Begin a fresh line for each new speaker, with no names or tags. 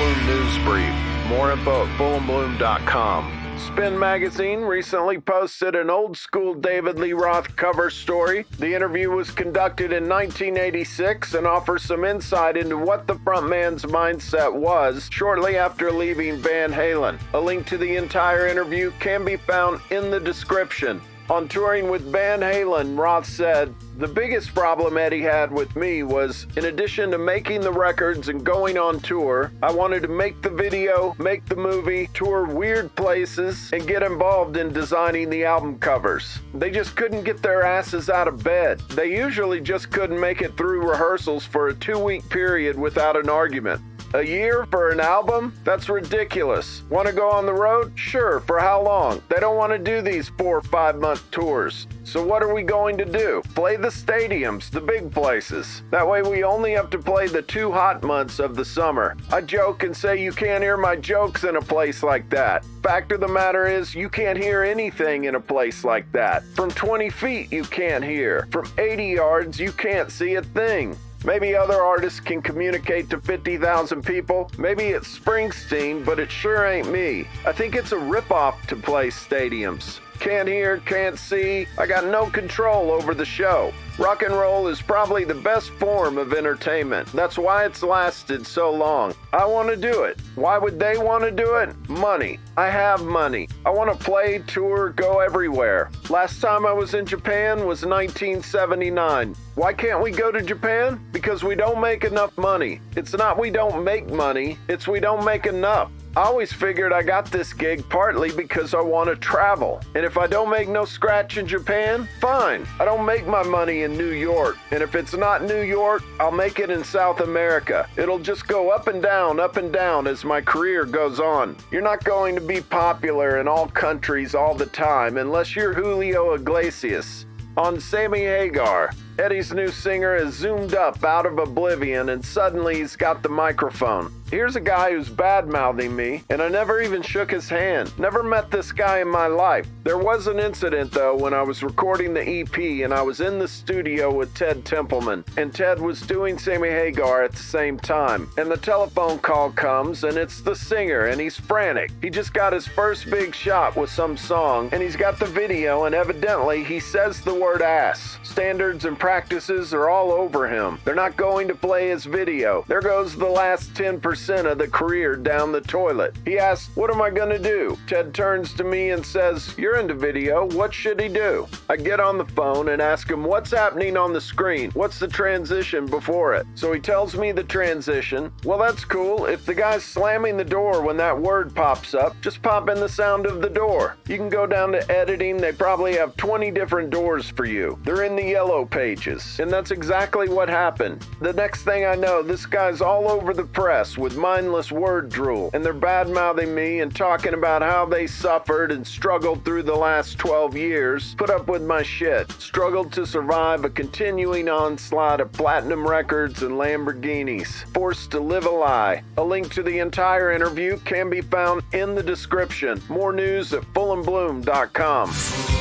Bloom News Brief. More info at fullandbloom.com. Spin Magazine recently posted an old-school David Lee Roth cover story. The interview was conducted in 1986 and offers some insight into what the frontman's mindset was shortly after leaving Van Halen. A link to the entire interview can be found in the description. On touring with Van Halen, Roth said, "The biggest problem Eddie had with me was, in addition to making the records and going on tour, I wanted to make the video, make the movie, tour weird places, and get involved in designing the album covers. They just couldn't get their asses out of bed. They usually just couldn't make it through rehearsals for a 2-week period without an argument. A year for an album? That's ridiculous. Want to go on the road? Sure, for how long? They don't want to do these 4 or 5 month tours. So what are we going to do? Play the stadiums, the big places. That way we only have to play the 2 hot months of the summer. I joke and say you can't hear my jokes in a place like that. Fact of the matter is, you can't hear anything in a place like that. From 20 feet you can't hear. From 80 yards you can't see a thing. Maybe other artists can communicate to 50,000 people. Maybe it's Springsteen, but it sure ain't me. I think it's a ripoff to play stadiums. Can't hear, can't see. I got no control over the show. Rock and roll is probably the best form of entertainment. That's why it's lasted so long. I want to do it. Why would they want to do it? Money. I have money. I want to play, tour, go everywhere. Last time I was in Japan was 1979. Why can't we go to Japan? Because we don't make enough money. It's not we don't make money, it's we don't make enough. I always figured I got this gig partly because I want to travel. And if I don't make no scratch in Japan, fine. I don't make my money in New York. And if it's not New York, I'll make it in South America. It'll just go up and down as my career goes on. You're not going to be popular in all countries all the time unless you're Julio Iglesias. On Sammy Hagar, Eddie's new singer has zoomed up out of oblivion and suddenly he's got the microphone. Here's a guy who's bad-mouthing me, and I never even shook his hand. Never met this guy in my life. There was an incident, though, when I was recording the EP and I was in the studio with Ted Templeman, and Ted was doing Sammy Hagar at the same time. And the telephone call comes, and it's the singer, and he's frantic. He just got his first big shot with some song, and he's got the video, and evidently he says the word ass. Standards and practices are all over him. They're not going to play his video. There goes the last 10% of the career down the toilet. He asks, "What am I gonna do?" Ted turns to me and says, "You're into video. What should he do?" I get on the phone and ask him, "What's happening on the screen? What's the transition before it?" So he tells me the transition. Well, that's cool. If the guy's slamming the door when that word pops up, just pop in the sound of the door. You can go down to editing. They probably have 20 different doors for you. They're in the yellow pages. And that's exactly what happened. The next thing I know, this guy's all over the press with mindless word drool, and they're bad-mouthing me and talking about how they suffered and struggled through the last 12 years, put up with my shit, struggled to survive a continuing onslaught of platinum records and Lamborghinis, forced to live a lie. A link to the entire interview can be found in the description. More news at fullandbloom.com.